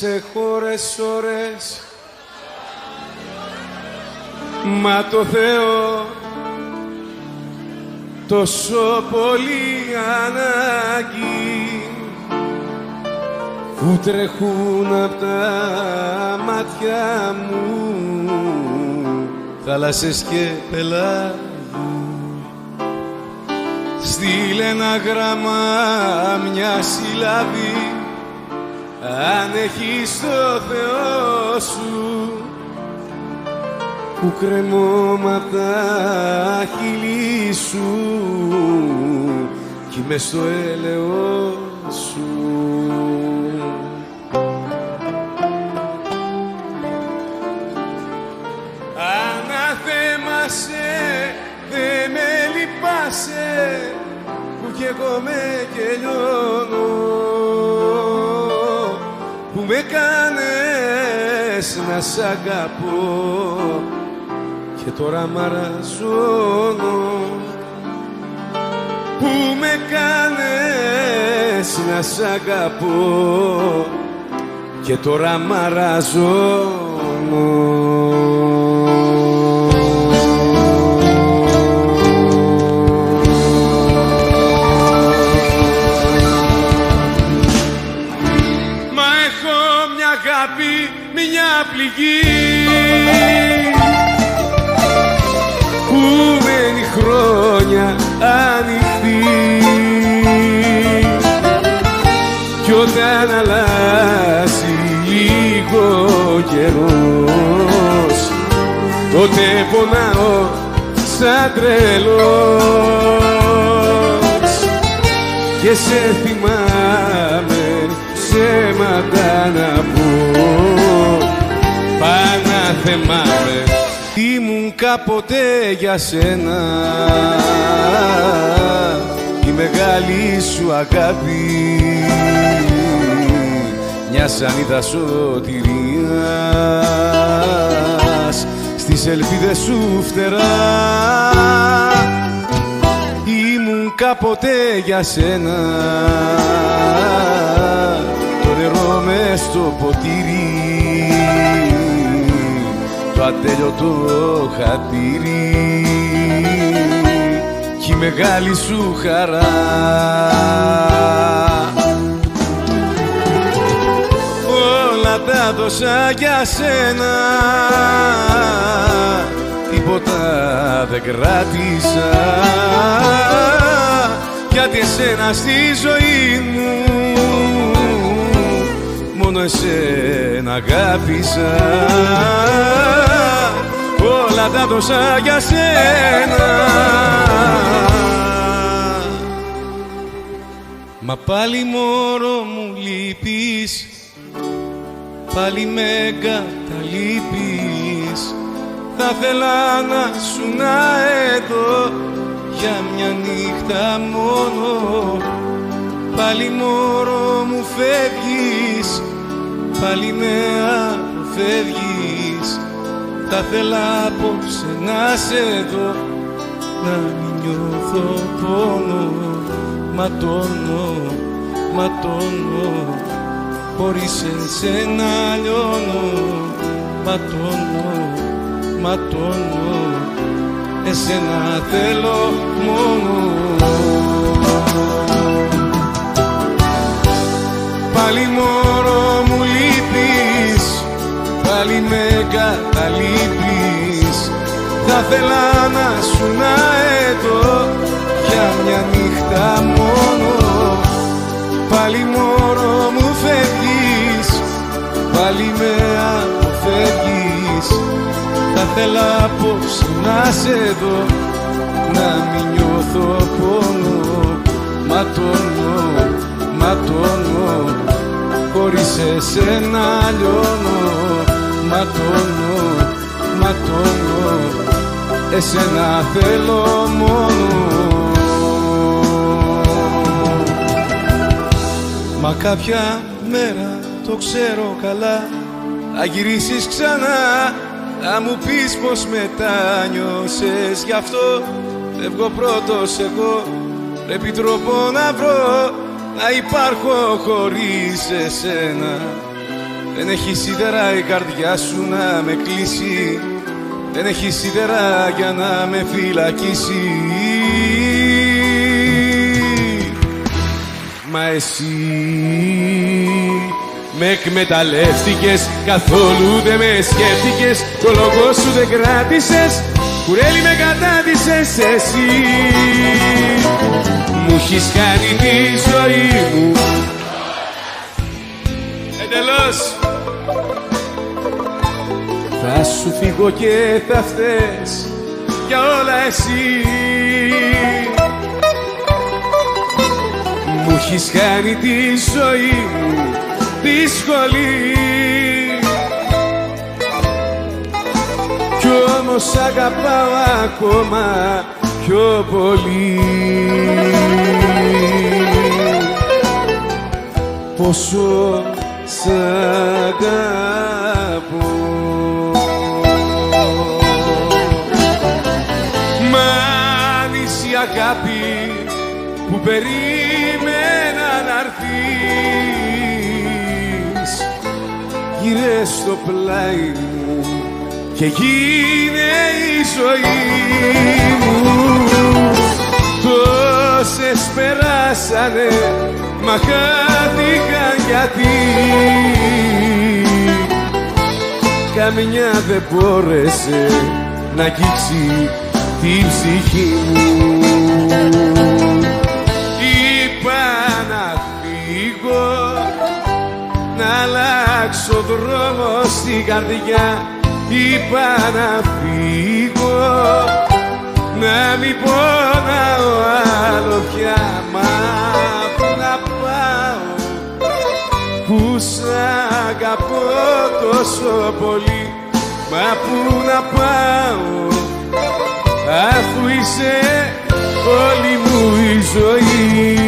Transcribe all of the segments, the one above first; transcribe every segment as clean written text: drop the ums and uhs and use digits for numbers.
Σε χώρες ώρες, μα το Θεό τόσο πολύ ανάγκη, που τρέχουν απ' τα μάτια μου θάλασσες και πελάγι. Στείλε ένα γράμμα, μια συλλαβή, αν έχεις το Θεό σου, που κρεμώ μ' τα χείλη σου κι μες στο έλεος σου. Αναθέμασε, δε με λυπάσαι, που κι εγώ με κελιώνω, που με κάνες να σ' αγαπώ και τώρα μαραζώνω, που με κάνες να σ' αγαπώ και τώρα μαραζώνω. Μια πληγή που μένει χρόνια ανοιχτή, κι όταν αλλάζει λίγο καιρός, τότε πονάω σαν τρελός και σε θυμάμαι ψέματα να πω. Πάνα θεμάμαι, ήμουν κάποτε για σένα η μεγάλη σου αγάπη, μια σανίδα σωτηρίας στις ελπίδες σου φτερά. Ήμουν κάποτε για σένα το νερό μες στο ποτήρι, το ατέλειωτο χατήρι κι η μεγάλη σου χαρά. Όλα τα δώσα για σένα, τίποτα δεν κράτησα, γιατί εσένα στη ζωή μου μόνο εσένα αγάπησα. Όλα τα δώσα για σένα, μα πάλι μωρό μου λείπεις, πάλι με εγκαταλείπεις. Θα θέλα να σου να εδώ για μια νύχτα μόνο, πάλι μωρό μου φεύγεις, πάλι με αποφεύγεις. Θα θέλα απόψε να σε δω, να μην νιώθω πόνο. Ματώνω, ματώνω, χωρίς εσένα λιώνω. Ματώνω, ματώνω, εσένα θέλω μόνο. Πάλι μωρό μου λείπεις, πάλι με εγκαταλείπεις. Θα θέλα να σου να εδώ για μια νύχτα μόνο, πάλι μωρό μου φεύγεις, πάλι με αποφεύγεις. Θα θέλα απόψε να σε δω, να μην νιώθω πόνο. Ματώνω, ματώνω, χωρίς εσένα λιώνω. Ματώνω, ματώνω, εσένα θέλω μόνο. Μα κάποια μέρα, το ξέρω καλά, θα γυρίσεις ξανά. Θα μου πεις πως μετάνιωσες, γι' αυτό φεύγω πρώτος εγώ. Πρέπει τρόπο να βρω, να υπάρχω χωρίς εσένα. Δεν έχει σίδερα η καρδιά σου να με κλείσει, δεν έχει σίδερα για να με φυλακίσει. Μα εσύ με εκμεταλλεύτηκες, καθόλου δεν με σκέφτηκες, το λόγο σου δεν κράτησες, κουρέλι με κατάδυσες εσύ. Μου έχεις κάνει τη ζωή μου εντελώς. Θα σου φύγω και θα φταίς για όλα εσύ. Μου έχεις κάνει τη ζωή μου δύσκολη, κι όμως αγαπάω ακόμα πιο πολύ. Πόσο σ' αγαπώ. Μα αν είσαι η αγάπη που περίμενα να'ρθείς, γύρε στο πλάι μου και γίνε η ζωή μου. Τόσες περάσανε, μα χάθηκαν γιατί καμιά δεν μπόρεσε να αγγίξει την ψυχή μου. Είπα να φύγω, να αλλάξω δρόμο στην καρδιά. Είπα να φύγω, να μην πονάω άλλο πια. Μα πού να πάω, που σ' αγαπώ τόσο πολύ. Μα πού να πάω, αφού είσαι όλη μου η ζωή.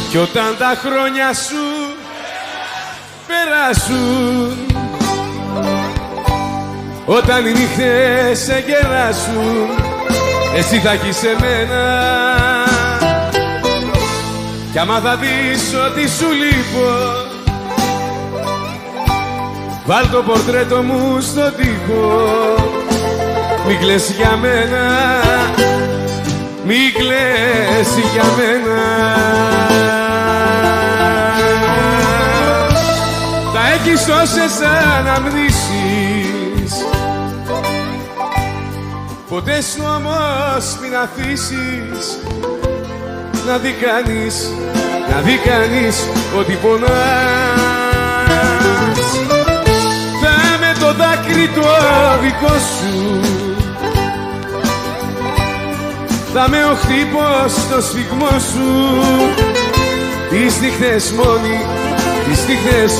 Κι όταν τα χρόνια σου περάσουν, όταν οι νύχτες σε γεράσουν, εσύ θα έχεις εμένα. Κι άμα θα δεις ότι σου λείπω, βάλ' το πορτρέτο μου στον τοίχο. Μη κλαις για μένα, μη κλαις για μένα. Θα έχεις τόσες αναμνήσεις, ποτέ σου όμως μην αφήσεις να δει κανείς ότι πονάς. Θα με το δάκρυ το δικό σου, θα με ο χτύπος στο σφιγμό σου. Τις νύχτες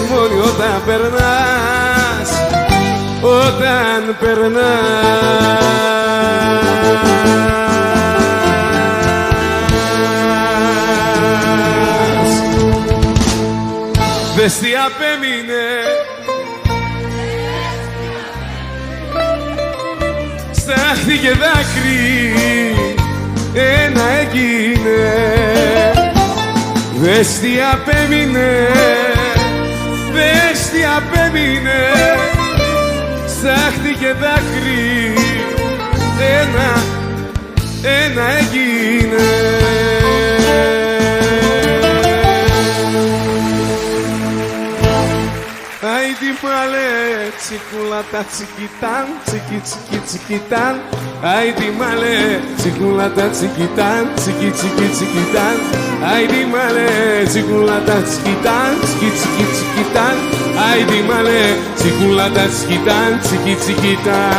μόνοι όταν περνάς, όταν περνάς. Δες τι απέμεινε στάχτη και δάκρυ, ένα έγινε. Δες τι απέμεινε, δες τι απέμεινε στάχτη και δάκρυ, ένα έγινε. Άιντι μαλέ, τσικούλα τα τσικιτάν, τσικι τσικι τσικιτάν. Άιντι μαλέ, τσικούλα τα τσικιτάν, τσικι τσικι τσικιτάν. Άιντι μαλέ, τσικούλα τα τσικιτάν, τσικι τσικι τσικιτάν. Άιντι μαλέ, τσικούλα τα τσικιτάν, τσικι τσικιτάν.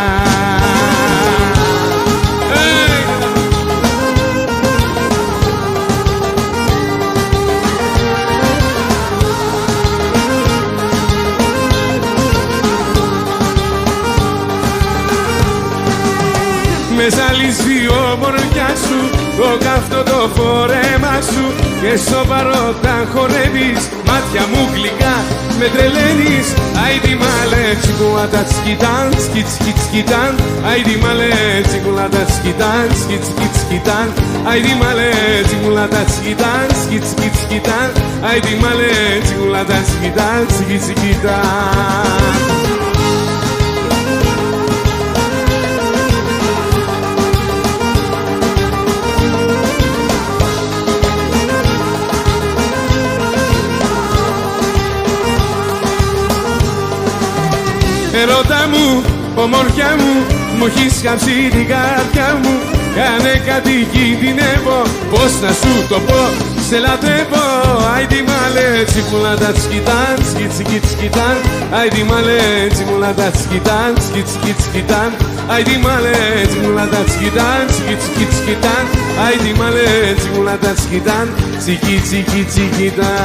Με ζαλίζει η ομορφιά σου, το καυτό το φόρεμα σου, και σοβαρό τα χορεύεις, μάτια μου γλυκά με τρελαίνεις. Άιντι μάλε τσικουλάτα σκιτάν, σκιτ σκιτ σκιτάν. Άιντι μάλε τσικουλάτα σκιτάν, σκιτ σκιτ σκιτάν. Άιντι μάλε τσικουλάτα σκιτάν, σκιτ σκιτ σκιτάν. Άιντι μάλε τσικουλάτα σκιτάν, σκιτ σκιτάν. Ερώτα μου, ομορφιά μου, μου έχεις κάψει την καρδιά μου. Κάνε κάτι κινδυνεύω, πώς να σου το πω, σε λατρεύω. Άιντι μάλε τσικουλάτα σκιτάν, σκιτ σκιτ σκιτάν. Άιντι μάλε τσικουλάτα σκιτάν, σκιτ σκιτ σκιτάν. Άιντι μάλε τσικουλάτα σκιτάν, σκιτ σκιτ σκιτάν. Άιντι μάλε τσικουλάτα σκιτάν, σκιτ σκιτ σκιτάν.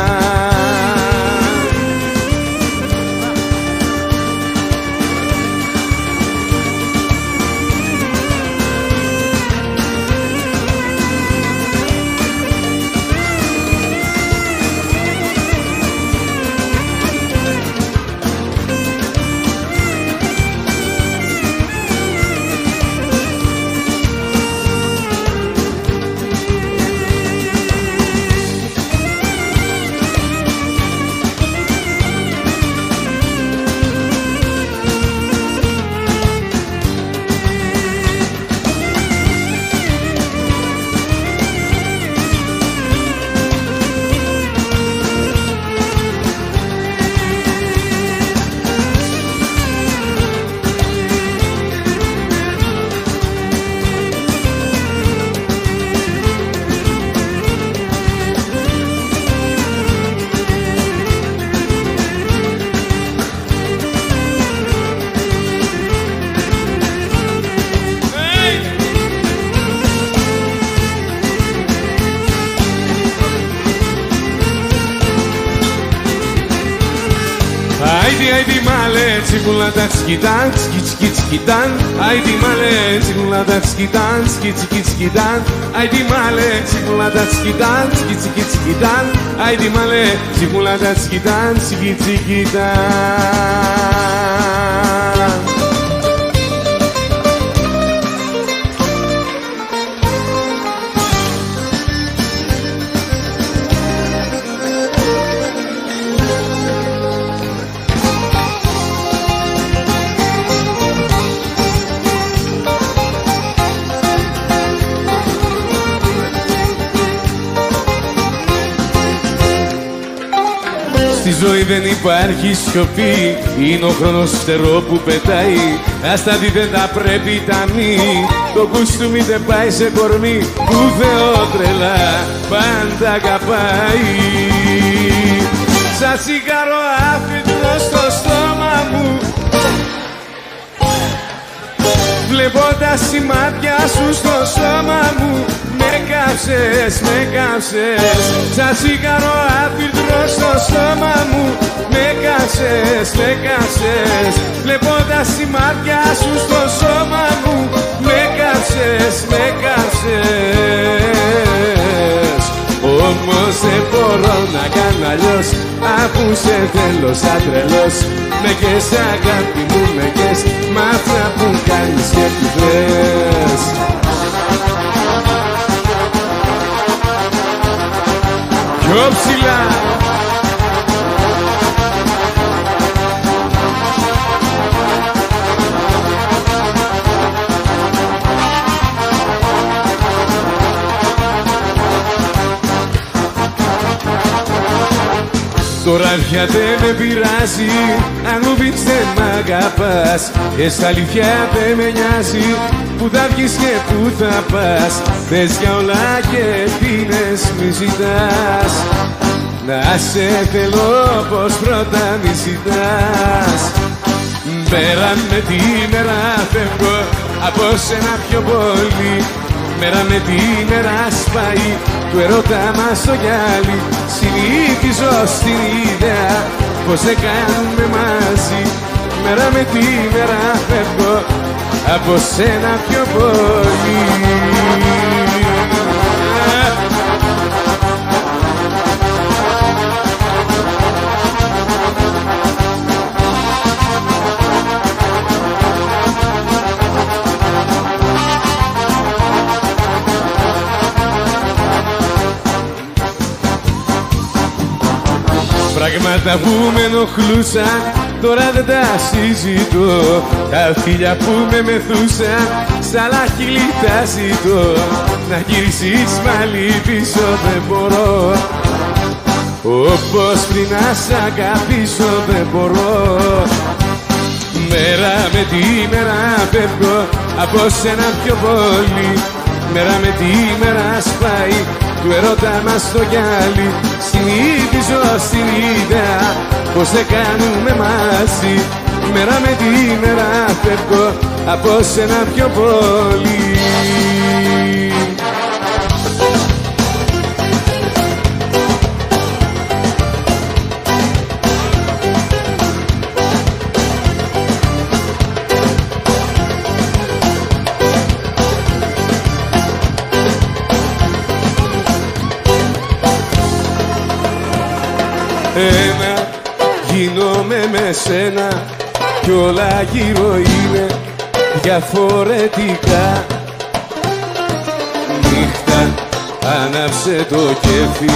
Άιντι μάλε τσικουλάτα σκιτάν, σκιτ σκιτ σκιτάν. Άιντι μάλε τσικουλάτα σκιτάν, σκιτ σκιτ σκιτάν. Άιντι μάλε τσικουλάτα σκιτάν, σκιτ σκιτ σκιτάν. Άιντι μάλε τσικουλάτα σκιτάν, σκιτ σκιτάν. Στη ζωή δεν υπάρχει σιωπή, είναι ο χρόνος φτερό που πετάει. Άστα τι δεν τα πρέπει τα μη, το κουστούμι δεν πάει σε κορμί που Θεό τρελά πάντα αγαπάει. Σαν τσιγάρο άφητρο στο στόμα μου, βλέποντας τη μάτια σου στο σώμα μου, με κάψες, με κάψες. Σαν τσιγάρο άφητρο στο στόμα μου, με κάψες, με κάψες. Βλέποντας τη μάτια σου στο σώμα μου, με κάψες, με κάψες. Όμως δεν μπορώ να κάνω αλλιώς, αφού σε θέλω σαν τρελός. Με κες αγάπη μου, με κες μ' αυτά που κάνεις και που θες. Πιο ψηλά. Τώρα πια δεν με πειράζει αν μου πεις δεν μ' αγαπάς, και στα αλήθεια δεν με νοιάζει που θα βγεις και που θα πας. Θες για όλα και ευθύνες μη ζητάς, να σε θέλω όπως πρώτα μη ζητάς. Μέρα με τη μέρα φεύγω από σένα πιο πολύ, μέρα με τη μέρα σπάει του ερώτα μας το γυάλι. Συνηθίζω στην ιδέα πως δεν κάνουμε μαζί, μέρα με τη μέρα φεύγω από σένα πιο πολύ. πράγματα που με ενοχλούσαν τώρα δεν τα συζητώ. Τα φίλια που με μεθούσαν στα άλλα χείλη τα ζητώ. Να γυρίσεις πάλι πίσω δεν μπορώ, όπως πριν να σ' αγαπήσω δεν μπορώ. Μέρα με τη μέρα φεύγω από σένα πιο πολύ. Μέρα με τη μέρα σπάει του ερώτα μας το γυάλι. Συνήθιζω στην ιδέα πως δεν κάνουμε μαζί. Μέρα με τη μέρα φεύγω από σένα πιο πολύ. Ένα γίνομαι με σένα κι όλα γύρω είναι διαφορετικά. Νύχτα άναψε το κέφι,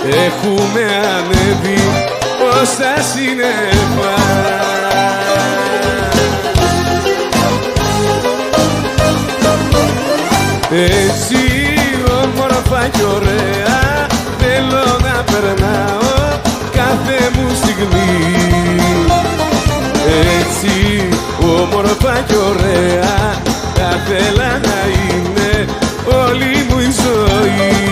έχουμε ανέβει ως τα σύννεφα. Έτσι όμορφα κι ωραία θέλω να περνάω κάθε μου στιγμή. Έτσι όμορφα κι ωραία θα θέλα να είναι όλη μου η ζωή.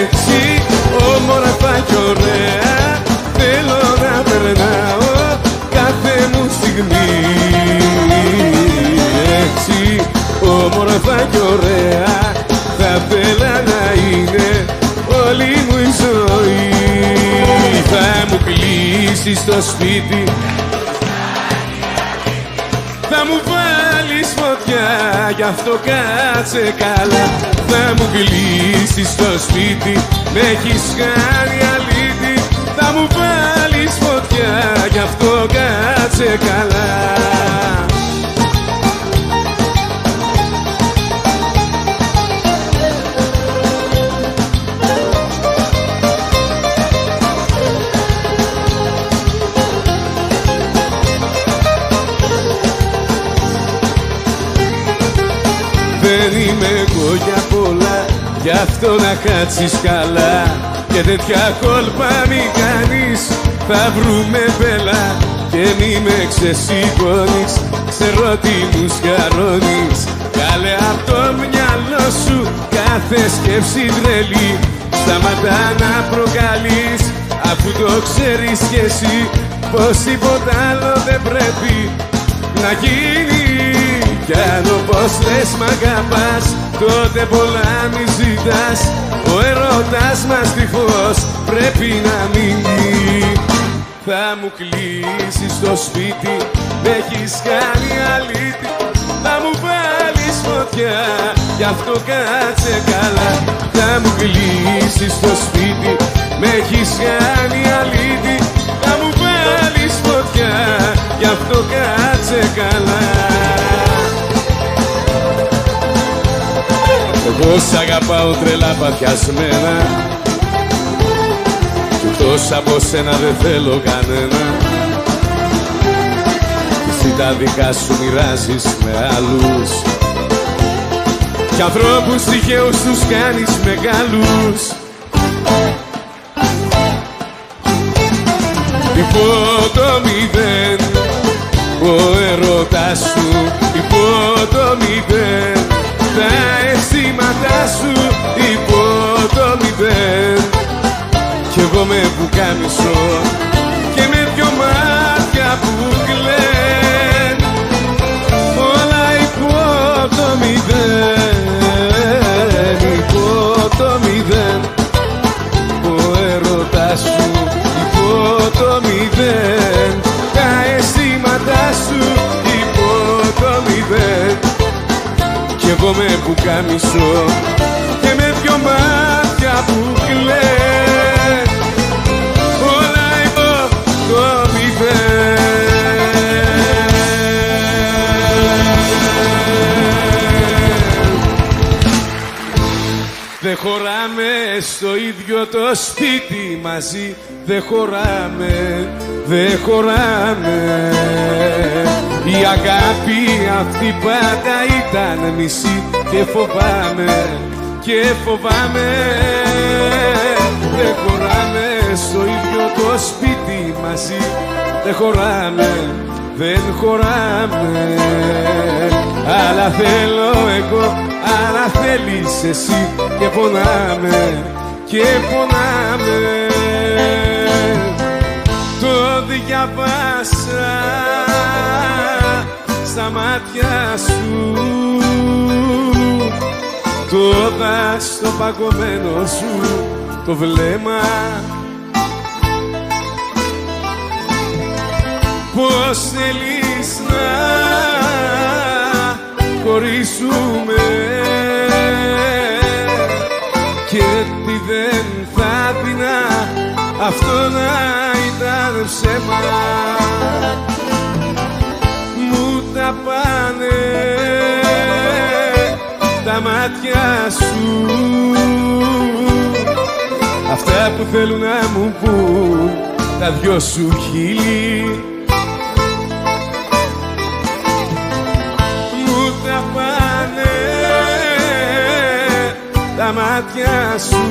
Έτσι όμορφα κι ωραία θέλω να περνάω κάθε μου στιγμή. Έτσι όμορφα κι ωραία θα θέλα να είναι όλη μου η ζωή. Θα μου κλείσεις στο σπίτι, θα μου βάλεις φωτιά, γι' αυτό κάτσε καλά. Θα μου κλείσεις στο σπίτι, με έχεις κάνει αλήτη. Θα μου βάλεις φωτιά, γι' αυτό κάτσε καλά. Δεν είμαι εγώ για πολλά, γι' αυτό να κάτσεις καλά. Και τέτοια κόλπα μη κάνεις, θα βρούμε μπέλα. Και μη με ξεσηκώνεις, ξέρω τι μου σκαρώνεις. Κάλε απ' το μυαλό σου κάθε σκέψη τρελή. Σταματά να προκαλείς, αφού το ξέρεις κι εσύ πως τίποτα άλλο δεν πρέπει να γίνει. Κι αν όπως λες μ' αγαπάς, τότε πολλά μη ζητάς. Ο ερωτάς μας τυχώς πρέπει να μείνει. Θα μου κλείσεις το σπίτι, με έχεις κάνει αλήτη. Θα μου βάλεις φωτιά, γι' αυτό κάτσε καλά. Θα μου κλείσεις το σπίτι, με έχεις κάνει αλήτη. Θα μου βάλεις φωτιά, γι' αυτό κάτσε καλά. Εγώ σ' αγαπάω τρελά παθιασμένα κι εκτός από σένα δεν θέλω κανένα. Εσύ τα δικά σου μοιράζεις με άλλους κι ανθρώπους τυχαίους τους κάνεις μεγάλους. Υπό το μηδέν ο ερωτάς σου, υπό το μηδέν τα αισθήματά σου, υπό το μηδέν. Κι εγώ με πουκάμισο και με δυο μάτια που κλαιν, όλα υπό το μηδέν, υπό το μηδέν. Ο ερωτάς σου, υπό το μηδέν, τα αισθήματά σου, υπό το μηδέν. Κι εγώ με πουκάμισο και με δυο μάτια που κλαιν. Δεν χωράμε στο ίδιο το σπίτι μαζί. Δεν χωράμε, δεν χωράμε. Η αγάπη αυτή πάντα ήταν μισή. Και φοβάμαι, και φοβάμαι. Δεν χωράμε στο ίδιο το σπίτι μαζί. Δεν χωράμε, δεν χωράμε. Άλλα θέλω εγώ, άλλα θέλεις εσύ. Και πονάμε, και πονάμε. Το διαβάσα στα μάτια σου. Το είδα στο παγωμένο σου το βλέμμα. Πώς θέλεις να χωρίσουμε και τι δεν θα δεινά αυτό να ήταν ψέμα. Μου τα πάνε τα μάτια σου, αυτά που θέλουν να μου πουν τα δυο σου χείλη. Μου τα πάνε τα μάτια σου.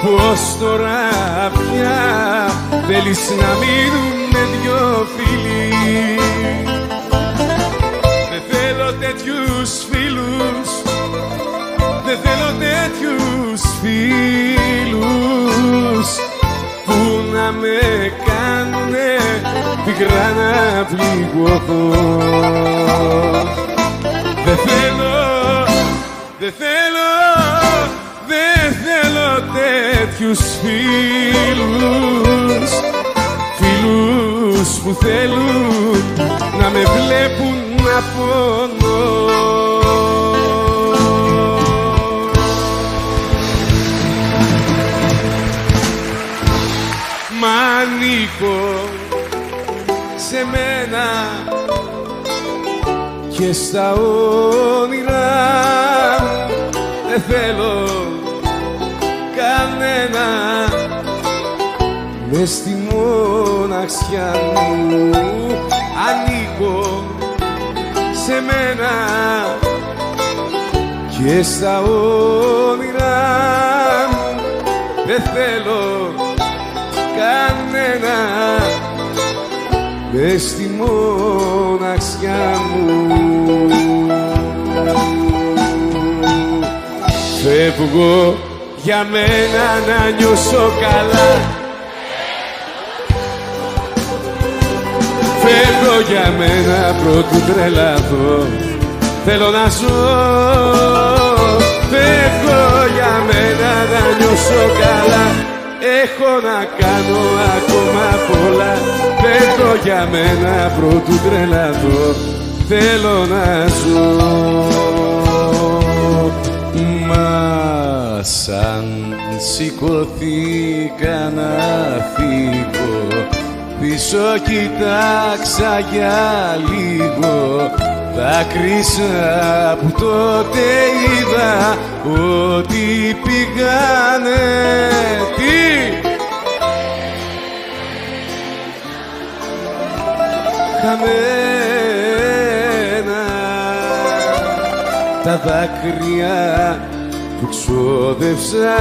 Πώς τώρα πια θέλεις να μείνουμε δυο φίλοι. Δεν θέλω τέτοιους φίλους, δεν θέλω τέτοιους φίλους που να με κάνουνε πικρά να πληγωθώ. Δεν θέλω, δεν θέλω, δεν θέλω τέτοιους φίλους, φίλους που θέλουν να με βλέπουν να πονώ. Μ' ανήκω σε μένα και στα όνειρά μου. Δεν θέλω κανένα μες στη μοναξιά μου. Ανήκω σε μένα και στα όνειρά μου. Δεν θέλω κανένα μες στη μοναξιά μου. Φεύγω για μένα να νιώσω καλά. Φεύγω για μένα πρωτού τρελαθώ. Θέλω να ζω. Φεύγω για μένα να νιώσω καλά. Έχω να κάνω ακόμα πολλά. Φεύγω για μένα πρωτού τρελαθώ. Θέλω να ζω. Μα σαν σηκωθήκα να φύγω, πίσω κοιτάξα για λίγο. Δάκρυσα που τότε είδα ότι πήγανε. Τι? Χαμένα τα δάκρυα που ξόδευσα,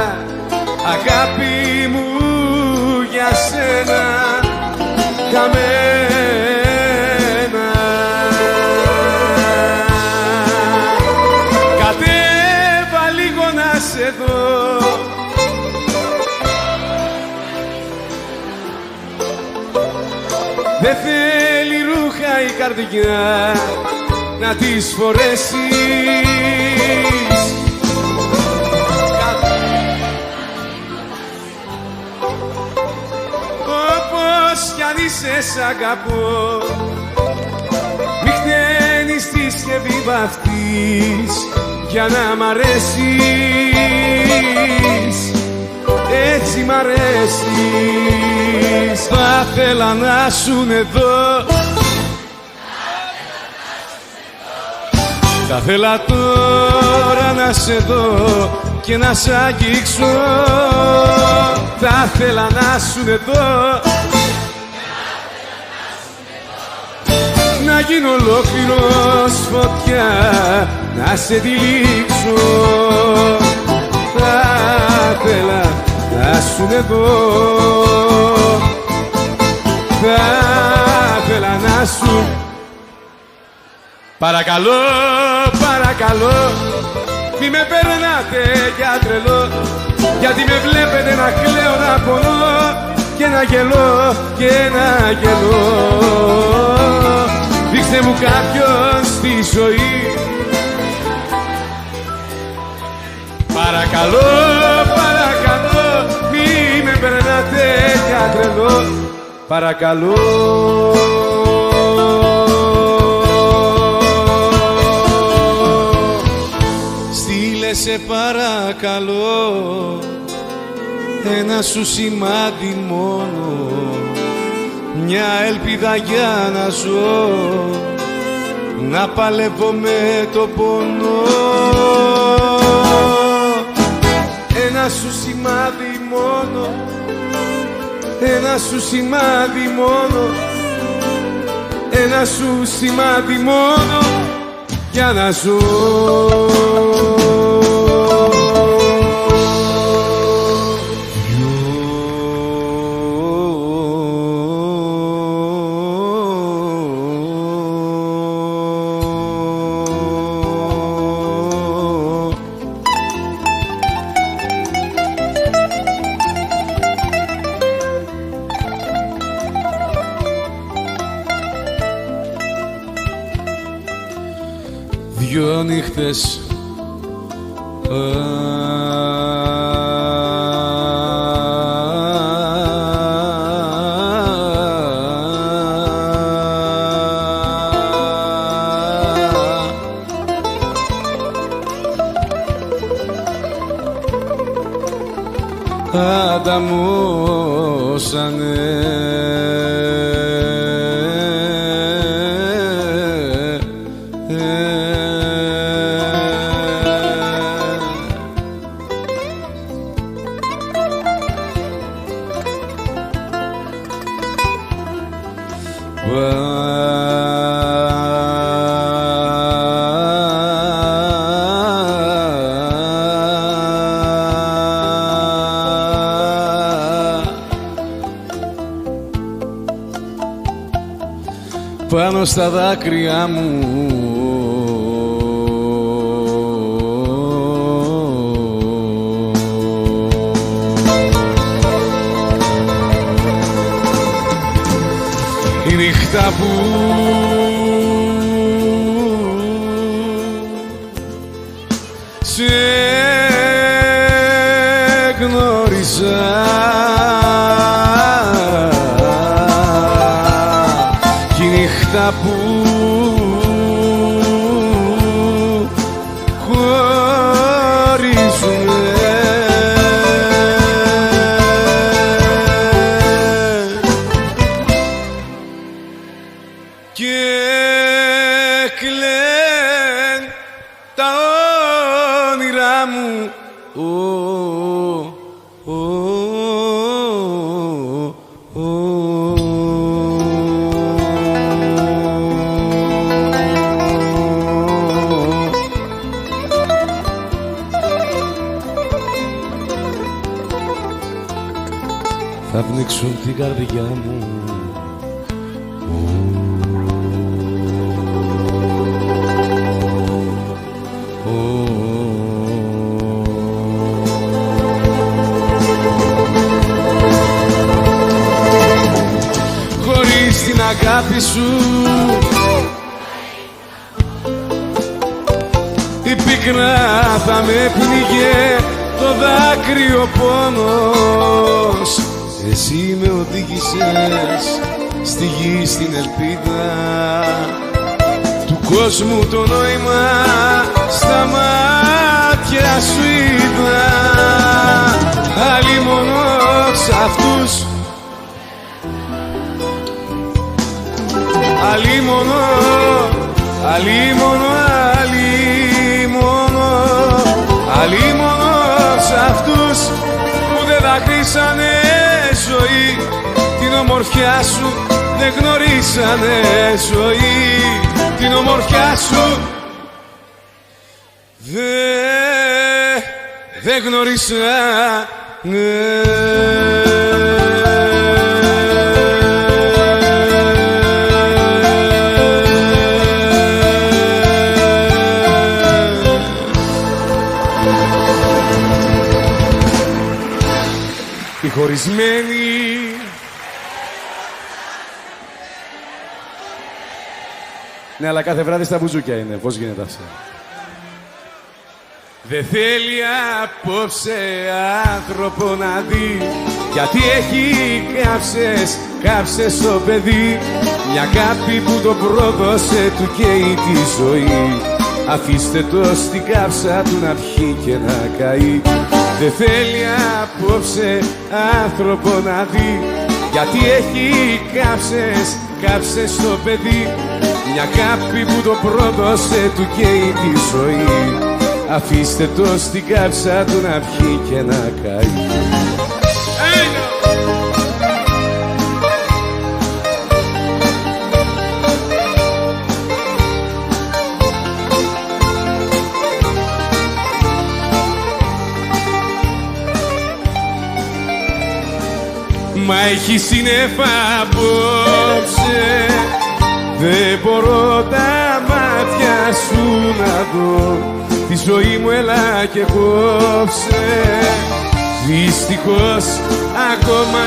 αγάπη μου για σένα. Χαμένα. Κατέβα λίγο να σε δω. Δεν θέλει ρούχα η καρδιά να τις φορέσεις. Όπως κι αν είσαι σ' αγαπώ, μη χταίνεις τη σκευή βαφτείς για να μ' αρέσεις. Έτσι μ' αρέσεις. Θα θέλα να σουν εδώ. Θα θέλα τώρα να σε δω και να σ' αγγίξω. Θα θέλα να σου εδώ, να γίνω ολόκληρος φωτιά, να σε τυλίξω. Θα θέλα να σου εδώ, θα θέλα να σου. Παρακαλώ, παρακαλώ, μη με περνάτε για τρελό, γιατί με βλέπετε να κλαίω, να πονώ και να γελώ και να γελώ. Δείξτε μου κάποιον στη ζωή. Παρακαλώ, παρακαλώ, μη με περνάτε για τρελό. Παρακαλώ. Σε παρακαλώ ένα σου σημάδι μόνο, μια ελπίδα για να ζω, να παλεύω με το πόνο. Ένα σου σημάδι μόνο, ένα σου σημάδι μόνο, ένα σου σημάδι μόνο για να ζω. Δυο νύχτες ανταμώσανε. Πάνω στα δάκρυα μου η νύχτα που σε γνώρισα, κι η νύχτα που χωρίζουμε. Και κλαιν τα όνειρά μου, θα πνίξουν την καρδιά μου. Χωρίς την αγάπη σου η πίκρα θα με πνίγε, το δάκρυο πόνος. Εσύ με οδήγησες στη γη, στην ελπίδα του κόσμου, το νόημα στα μάτια σου είδα. Αλλήμωνο σ' αυτούς, αλλήμωνο, αλλήμωνο, αλλήμωνο. ομορφιά σου δεν γνωρίσανε ζωή. Την ομορφιά σου δεν γνωρίσανε. Οι χωρισμένοι ναι, αλλά κάθε βράδυ στα μπουζούκια είναι. Πώς γίνεται αυτό? Δεν θέλει απόψε άνθρωπο να δει, γιατί έχει κάψες το παιδί. Μια αγάπη που το πρόδωσε του καίει τη ζωή. Αφήστε το στην κάψα του να πιει και να καεί. Δεν θέλει απόψε άνθρωπο να δει, γιατί έχει κάψες το παιδί. Μια αγάπη που το πρόδωσε του καίει τη ζωή. Αφήστε το στην κάψα του να πιει και να καεί. Μα έχει σύννεφα απόψε, δεν μπορώ τα μάτια σου να δω. Τη ζωή μου έλα και κόψε. Δυστυχώς ακόμα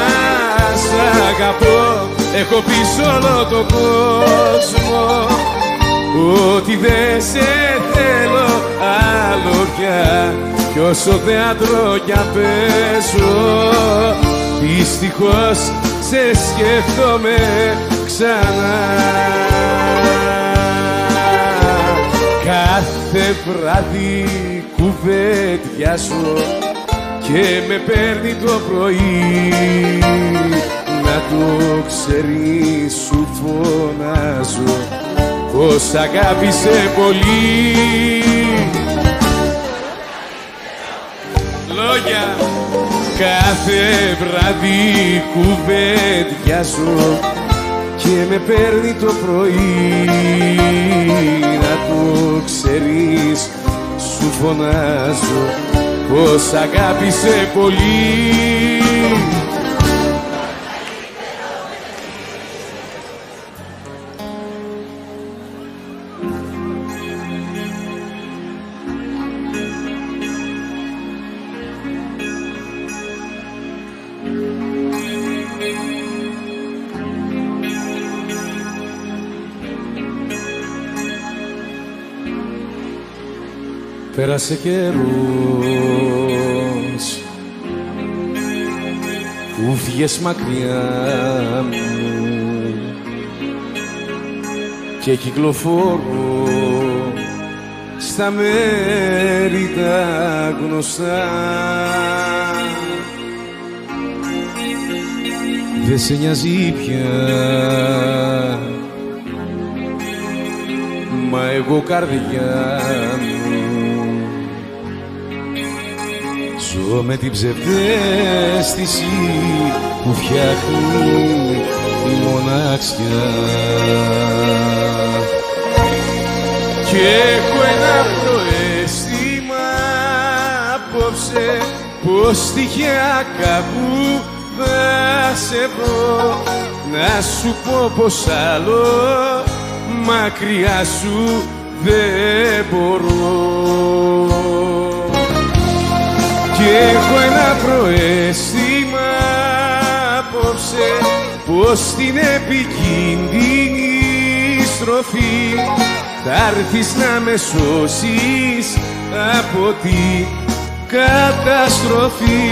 σ' αγαπώ. Έχω πει σ' όλο τον κόσμο ότι δεν σε θέλω άλλο πια. Κι όσο θέατρο κι αν παίζω, δυστυχώς σε σκέφτομαι ξανά. Κάθε βράδυ κουβεντιάζω και με παίρνει το πρωί. Να το ξέρεις σου φωνάζω πως αγάπησε πολύ. Λόγια. Κάθε βράδυ κουβεντιάζω και με παίρνει το πρωί. Να το ξέρεις σου φωνάζω πως αγάπησε πολύ. Πέρασε καιρός που φύγες μακριά μου και κυκλοφορώ στα μέρη τα γνωστά. Δε σε νοιάζει πια, μα εγώ καρδιά μου ζω με την ψευδαίσθηση που φτιάχνει η μοναξιά. Και έχω ένα προαίσθημα απόψε πως τυχαία κάπου θα σε βρω. Να σου πω πως άλλο μακριά σου δεν μπορώ. Και έχω ένα προαίσθημα απόψε πως στην επικίνδυνη στροφή θα έρθεις να με σώσεις από την καταστροφή.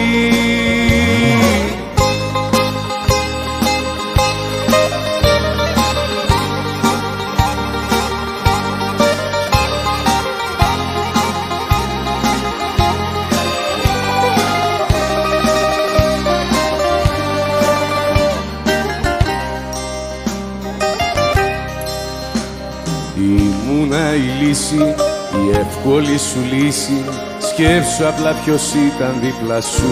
Ήμουνα η λύση, η εύκολη σου λύση. Σκέψου απλά ποιος ήταν δίπλα σου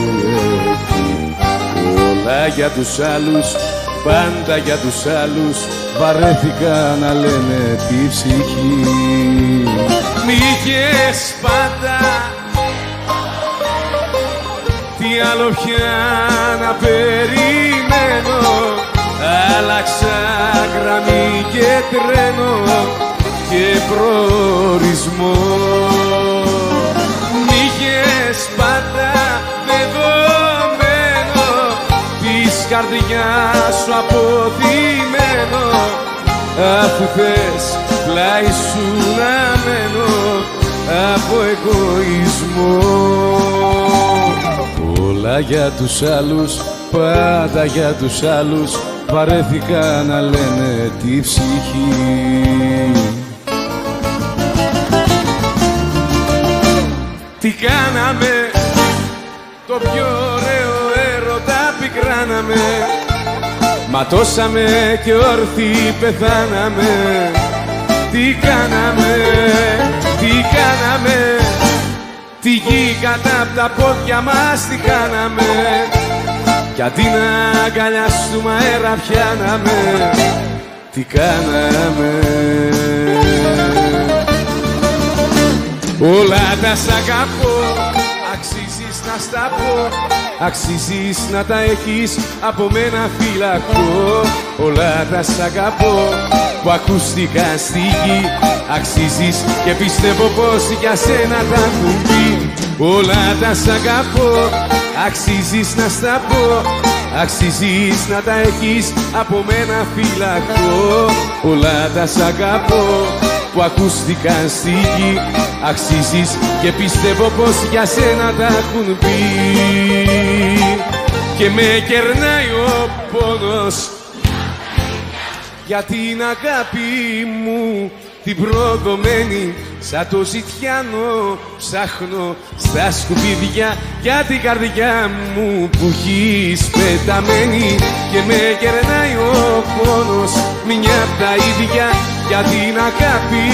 εκεί. Όλα για τους άλλους πάντα για τους άλλους βαρέθηκα να λένε τη ψυχή. Μ' είχες πάντα, τι άλλο πια να περιμένω, άλλαξα γραμμή και τρένο και προορισμό. Μ' είχες πάντα δεδομένο, της καρδιάς σου αποθυμένο, αφού θες πλάι σου να μένω από εγωισμό. Όλα για τους άλλους, πάντα για τους άλλους, βαρέθηκα να λένε τη ψυχή. Τι κάναμε, το πιο ωραίο έρωτα πικράναμε, ματώσαμε και όρθιοι πεθάναμε. Τι κάναμε, τι κάναμε, τη γη κατά απ' τα πόδια μας τη χάναμε, κι αντί να αγκαλιαστούμε αέρα πιάναμε. Τι κάναμε, όλα τα σ' αγαπώ, αξίζεις να στα πω, αξίζεις να τα έχεις από μένα φυλακό. Όλα τα σ' αγαπώ που ακούστηκαν στη γη, αξίζεις και πιστεύω πως για σένα τα έχουν πει. Όλα τα σ' αγαπώ, αξίζεις να στα πω, αξίζεις να τα έχεις από μένα φυλακό. Όλα τα σ' αγαπώ που ακούστηκαν στη γη, αξίζεις και πιστεύω πως για σένα τα έχουν πει. Και με κερνάει ο πόνος για την αγάπη μου την προδομένη, σαν το ζητιάνο ψάχνω στα σκουπίδια για την καρδιά μου που έχεις πεταμένη. Και με κερνάει ο πόνος μια απ' τα ίδια για την αγάπη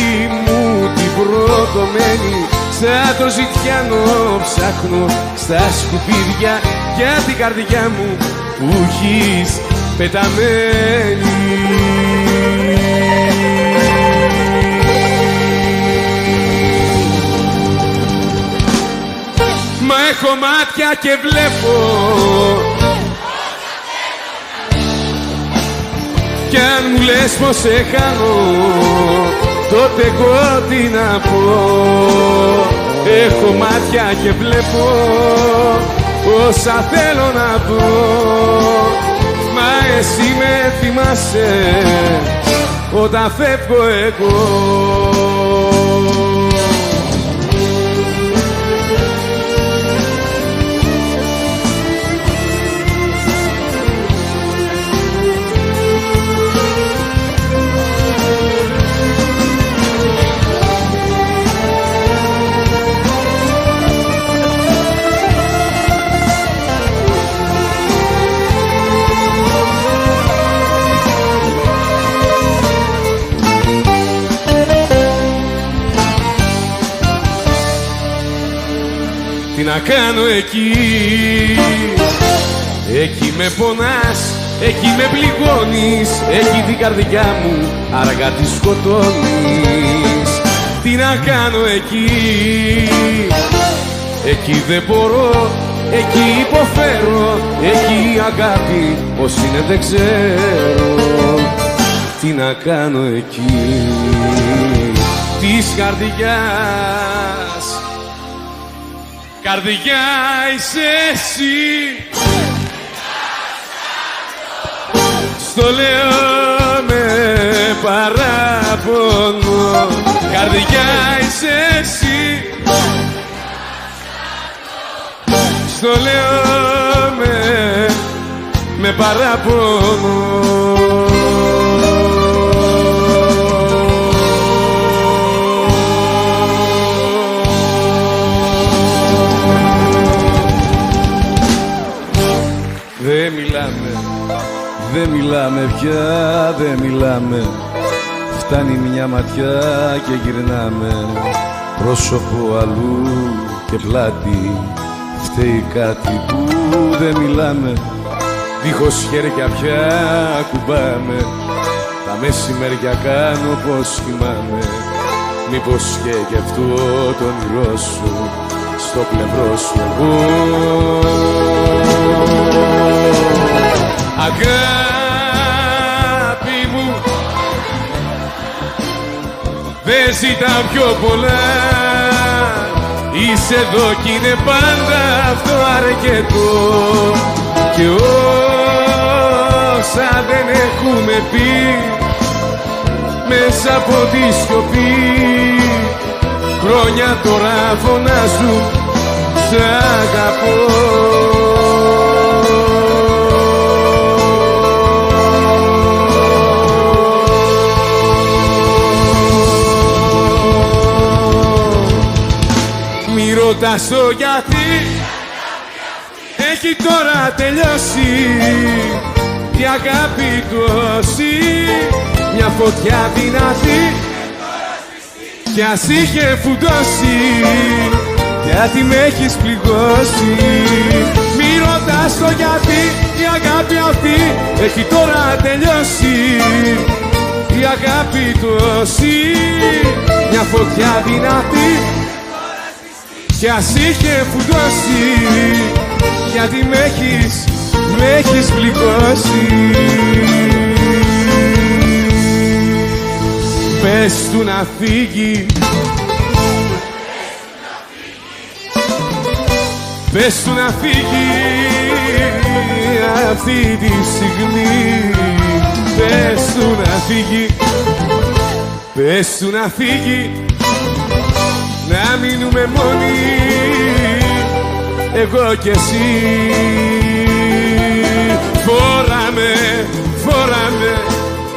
μου την προδομένη, σαν το ζητιάνο ψάχνω στα σκουπίδια για την καρδιά μου που έχεις πεταμένη. Μα έχω μάτια και βλέπω, κι αν μου λες πως σε χάνω, τότε εγώ τι να πω. Έχω μάτια και βλέπω όσα θέλω να δω, μα εσύ με θυμάσαι όταν φεύγω εγώ. Τι να κάνω εκεί, εκεί με πονάς, εκεί με πληγώνεις, εκεί την καρδιά μου αργά τη σκοτώνεις. Τι να κάνω εκεί, εκεί δεν μπορώ, εκεί υποφέρω, εκεί αγάπη πως είναι δεν ξέρω. Τι να κάνω εκεί της καρδιάς, καρδιά είσαι εσύ. Στο λέω με παράπονο, καρδιά είσαι εσύ. Στο λέω με παράπονο. Δεν μιλάμε πια, δεν μιλάμε. Φτάνει μια ματιά και γυρνάμε. Πρόσωπο αλλού και πλάτη. Φταίει κάτι που δεν μιλάμε. δίχως χέρια πια κουμπάμε, τα μεσημέρια κάνω πως θυμάμαι. Μήπως και αυτό το όνειρό σου στο πλευρό σου εγώ. Αγάπη μου, δεν ζητάω πιο πολλά, είσαι εδώ κι είναι πάντα αυτό αρκετό. Και όσα δεν έχουμε πει μέσα από τη σιωπή, χρόνια τώρα φωνάζουν σ' αγαπώ. Μη ρωτάς το γιατί, έχει τώρα τελειώσει η αγάπη του όσοι, μια φωτιά δυνατή κι ας είχε φουντώσει, γιατί με έχεις πληγώσει. Μη ρωτάς το γιατί, η αγάπη αυτή έχει τώρα τελειώσει, η αγάπη του όσοι, μια φωτιά δυνατή κι ας είχε φουντώσει, γιατί με έχεις πληγώσει. Πες του να φύγει, πες του να φύγει αυτή τη στιγμή. Πες του να φύγει, πες του να φύγει, να μείνουμε μόνοι εγώ κι εσύ. Φόραμε, φόραμε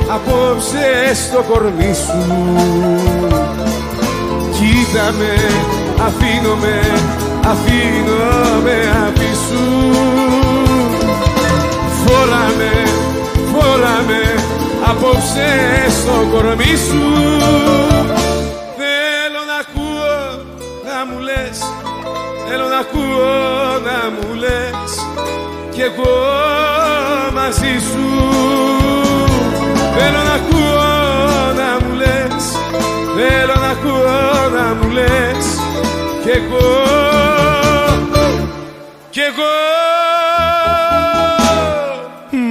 απόψε στο κορμί σου, κοίτα με, αφήνομαι απ' σου. Φόραμε, φόραμε απόψε στο κορμί σου. Θέλω να ακούω να μου λες, θέλω να ακούω να μου λες, κι εγώ μαζί σου. Θέλω να ακούω να μου λες, θέλω να ακούω να μου λες, κι εγώ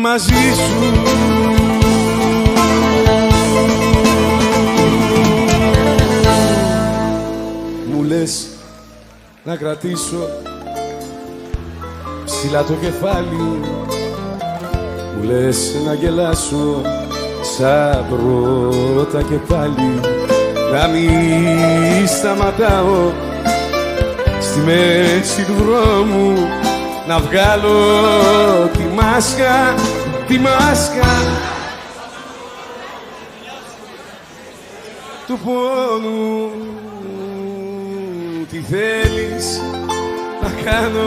μαζί σου. Μου λες να κρατήσω ψηλά το κεφάλι, μου λες να γελάσω σαν πρώτα και πάλι, να μην σταματάω στη μέση του δρόμου, να βγάλω τη μάσκα, τη μάσκα του πόνου. Τι θέλεις να κάνω,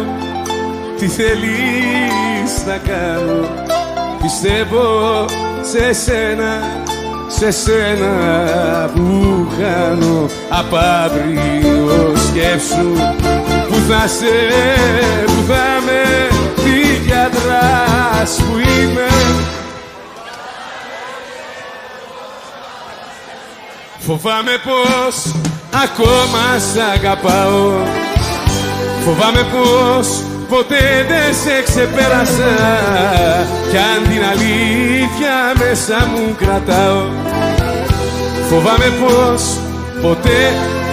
τι θέλεις να κάνω, πιστεύω σε σένα, σε σένα που χάνω. Απ' αύριο σκέψου που θα σε, που θα με, τι γιατράς που είμαι. Φοβάμαι πως ακόμα σ' αγαπάω, φοβάμαι πως ποτέ δεν σε ξεπέρασα, κι αν την αλήθεια μέσα μου κρατάω. Φοβάμαι πως ποτέ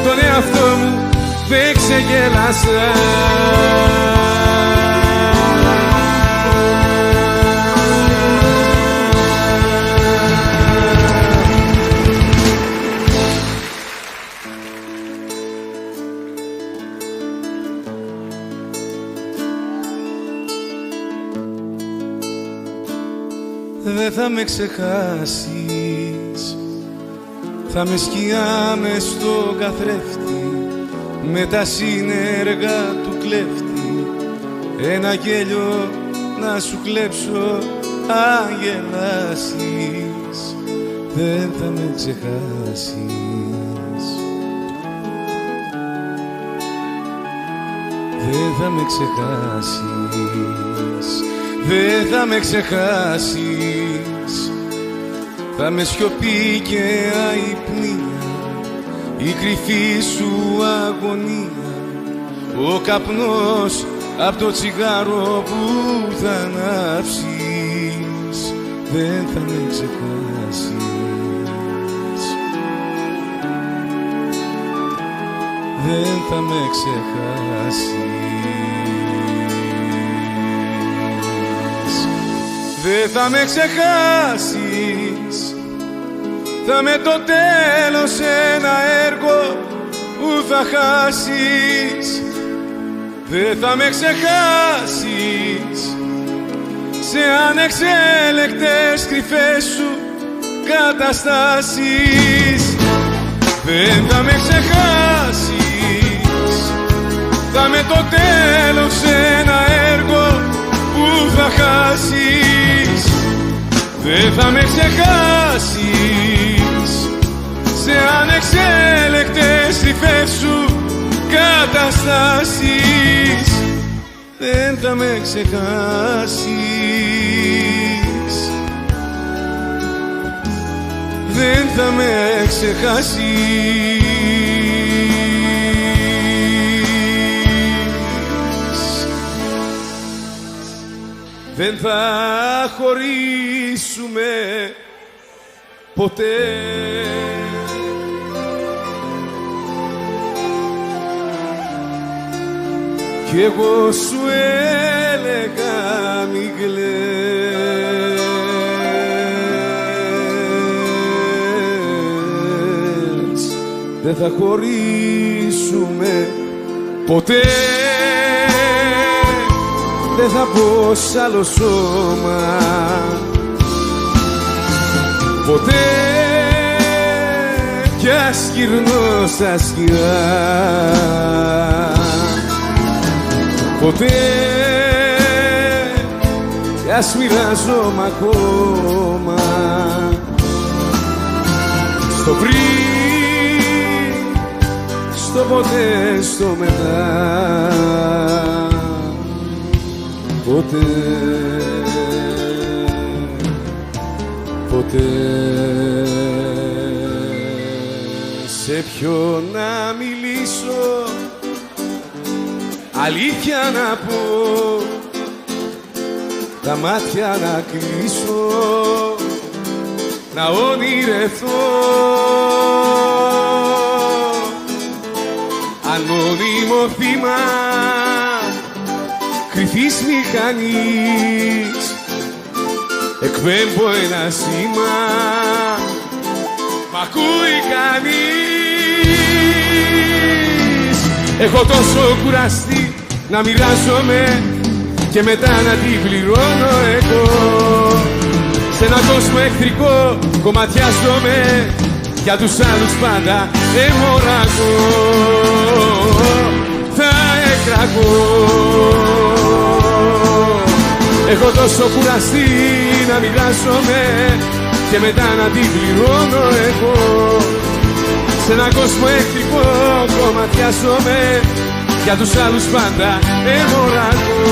τον εαυτό μου δεν ξεγέλασα. Δεν θα με ξεχάσεις, θα με σκιά μες στο καθρέφτη, με τα σύνεργα του κλέφτη, ένα γέλιο να σου κλέψω αν γελάσεις. Δεν θα με ξεχάσεις, δεν θα με ξεχάσεις, δεν θα με ξεχάσεις. Θα με σιωπή και αϊπνία, η κρυφή σου αγωνία, ο καπνός απ' το τσιγάρο που θα ανάψεις, δεν θα με ξεχάσεις. Δεν θα με ξεχάσεις. Δεν θα με ξεχάσεις. Θα με το τέλος ένα έργο που θα χάσεις. Δεν θα με ξεχάσεις. Σε ανεξέλεκτες κρυφές σου καταστάσεις. Δεν θα με ξεχάσεις. Θα με το τέλος ένα έργο που θα χάσεις. Δεν θα με ξεχάσεις. Σε ανεξέλεκτες κρυφές σου καταστάσεις. Δεν θα με ξεχάσεις. Δεν θα με ξεχάσεις. Δεν θα χωρίσουμε ποτέ. Κι εγώ σου έλεγα μη κλαις. Δεν θα χωρίσουμε ποτέ. Δεν θα πω σ' άλλο σώμα ποτέ. Κι ας γυρνώ στα σκιά ποτέ. Κι ας μοιράζομαι ακόμα στο πριν, στο ποτέ, στο μετά. Ποτέ, ποτέ. Σε ποιον να μιλήσω, αλήθεια να πω, τα μάτια να κλείσω, να ονειρευτώ. Ανώνυμο θύμα κρυφής μηχανής, εκπέμπω ένα σήμα, μ' ακούει κανείς. Έχω τόσο κουραστεί να μοιράζομαι και μετά να την πληρώνω εγώ. Σε έναν κόσμο εχθρικό κομματιάζομαι, για τους άλλους πάντα αιμορραγώ. Θα εκραγώ. Έχω τόσο κουραστεί να μοιράζομαι και μετά να την πληρώνω εγώ. Σε έναν κόσμο εχθρικό κομματιάζομαι, για τους άλλους πάντα αιμορραγώ.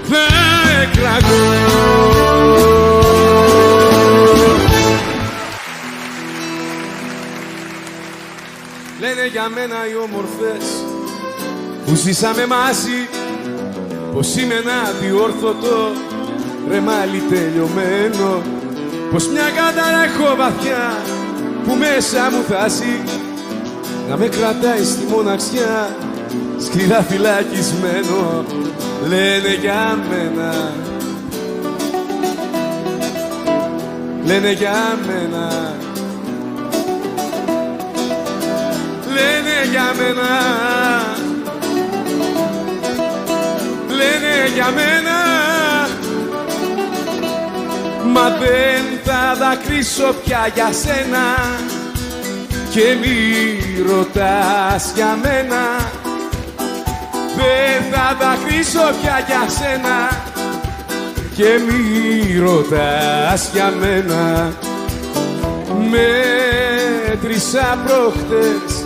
Θα εκραγώ. Λένε για μένα οι όμορφες που ζήσαμε μαζί πως είμαι ένα αδιόρθωτο ρεμάλι τελειωμένο, πως μια κατάρα έχω βαθιά που μέσα μου θάζει να με κρατάει στη μοναξιά σκληρά φυλακισμένο. Λένε για μένα, λένε για μένα, λένε για μένα, λένε για μένα. Μα δεν θα δακρύσω πια για σένα και μη ρωτάς για μένα. Δεν θα δακρύσω πια για σένα και μη ρωτάς για μένα. Μέτρησα προχτές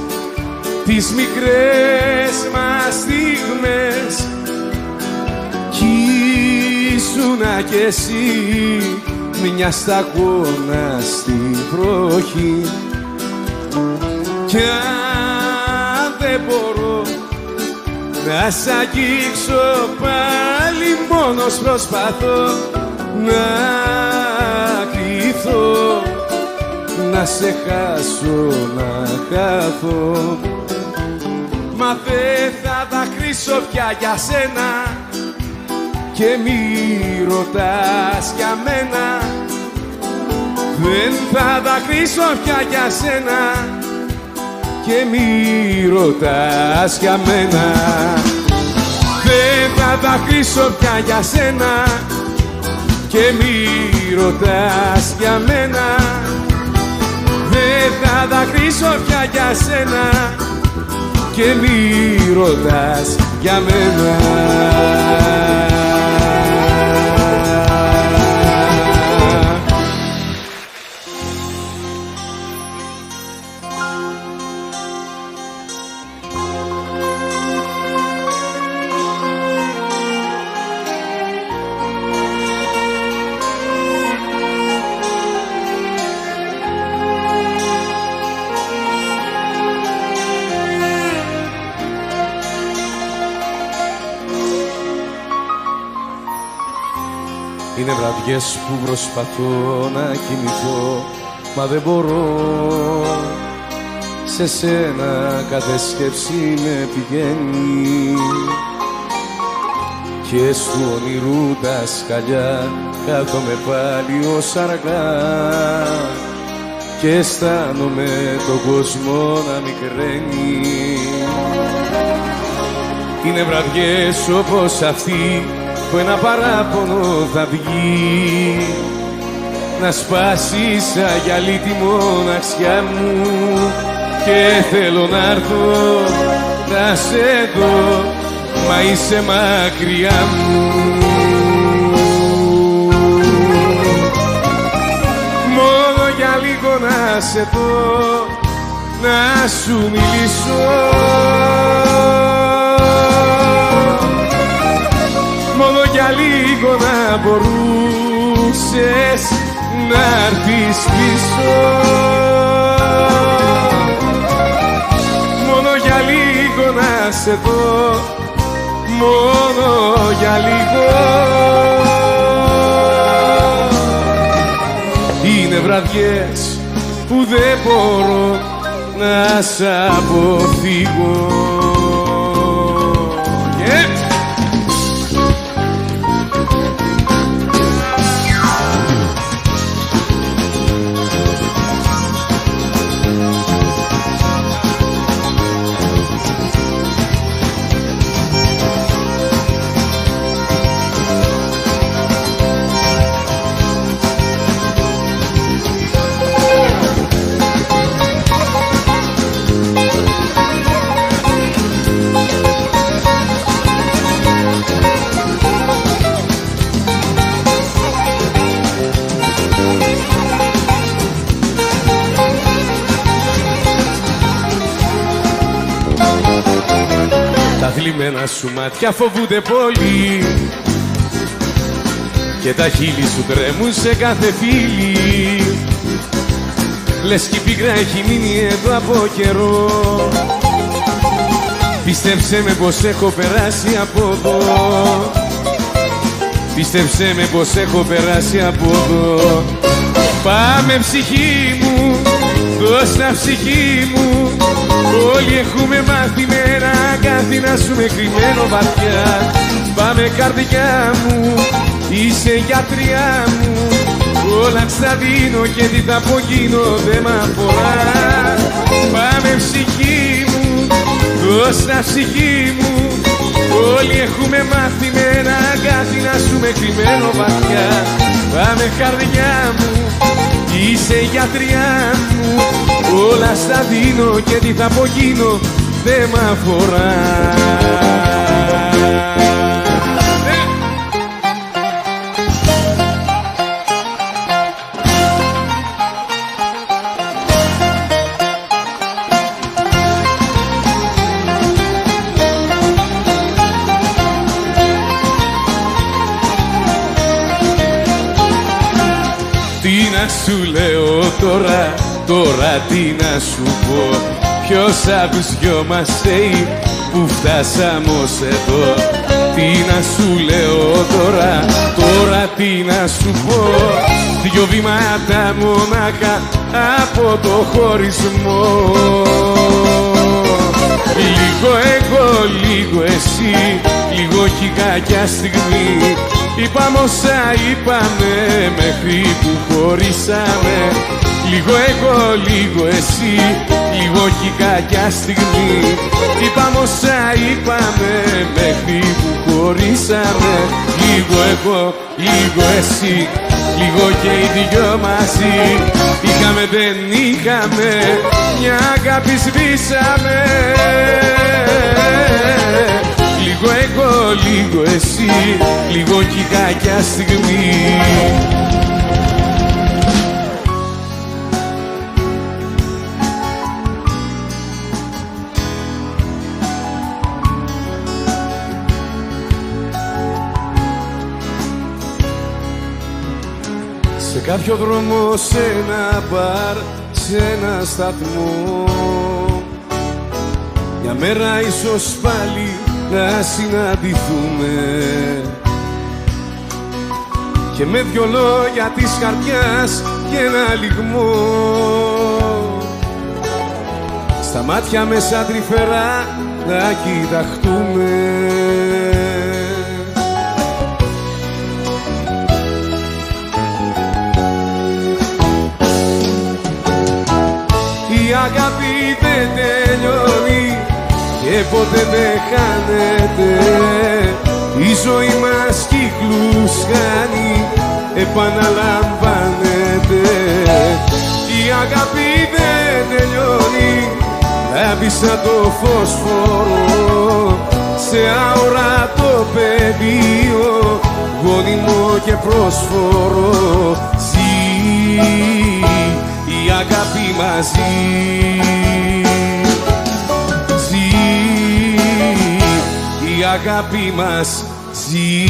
τις μικρές μας στιγμές κι λούνα κι εσύ μια σταγόνα στη βροχή. Κι αν δεν μπορώ να σ' αγγίξω πάλι, μόνος προσπαθώ να κρυφθώ, να σε χάσω, να χαθώ. Μα δεν θα δακρύσω πια για σένα και μη ρωτάς για μένα. Δεν θα δακρύσω πια για σένα και μη ρωτάς για μένα. Δεν θα δακρύσω πια για σένα και μη ρωτάς για μένα. Δεν θα δακρύσω πια για σένα και μη ρωτάς για μένα. Είναι βραδιές που προσπαθώ να κοιμηθώ, μα δεν μπορώ. Σε σένα κάθε σκέψη με πηγαίνει και στου όνειρου τα σκαλιά κάθομαι πάλι ως αργά και αισθάνομαι τον κόσμο να μικραίνει. Είναι βραδιές όπως αυτή που ένα παράπονο θα βγει να σπάσει σαν γυαλί τη μοναξιά μου και θέλω να έρθω να σε δω, μα είσαι μακριά μου. Μόνο για λίγο να σε δω, να σου μιλήσω, μόνο για λίγο να μπορούσες να έρθεις πίσω. Μόνο για λίγο να σε δω, μόνο για λίγο. Είναι βραδιές που δεν μπορώ να σ' αποφύγω. Τα θλιμμένα σου μάτια φοβούνται πολύ και τα χείλη σου τρέμουν σε κάθε φίλη. Λες κι η πίκρα έχει μείνει εδώ από καιρό. Πίστεψέ με πως έχω περάσει από εδώ. Πίστεψέ με πως έχω περάσει από εδώ. Πάμε ψυχή μου, δώσ' τα ψυχή μου. Όλοι έχουμε μάθει μέρα κάτι να σου με κρυμμένο βαθιά. Πάμε καρδιά μου, είσαι γιατριά μου. Όλα στα δίνω και τι θα απογίνω δεν μ' αφορά. Πάμε ψυχή μου, δώσ' τα ψυχή μου. Όλοι έχουμε μάθει μέρα κάτι να σου με κρυμμένο βαθιά. Πάμε καρδιά μου, είσαι γιατριά μου. Όλα στα δίνω και τι θα απογίνω δεν μ' αφορά. να σου λέω τώρα τι να σου πω. Ποιος απ' τους δυο μας φταίει που φτάσαμε ως εδώ. Τι να σου λέω τώρα τι να σου πω. Δυο βήματα μονάχα από το χωρισμό. Λίγο εγώ, λίγο εσύ, λίγο κι κακιά στιγμή. Είπαμε όσα είπαμε μέχρι που χωρίσαμε. Λίγο εγώ, λίγο εσύ, λίγο κι κακιά στιγμή. Είπαμε όσα είπαμε μέχρι που χωρίσαμε. Λίγο εγώ, λίγο εσύ, λίγο και οι δυο μαζί. Είχαμε δεν είχαμε, μια αγάπη σβήσαμε. Λίγο εγώ, λίγο εσύ, λίγο κι κακιά στιγμή. Σε κάποιο δρόμο, σε ένα μπαρ, σε ένα σταθμό, μια μέρα ίσως πάλι να συναντηθούμε και με δυο λόγια της καρδιάς και ένα λυγμό στα μάτια μέσα τρυφερά να κοιταχτούμε. Η αγάπη δεν τελειώνει και ποτέ δεν χάνεται. Η ζωή μας κύκλους κάνει, επαναλαμβάνεται. Η αγάπη δεν τελειώνει, λάμπει σαν το φωσφόρο σε αόρατο πεδίο, γόνιμο και πρόσφορο. Ζει η αγάπη μαζί. Η αγάπη μας ζει.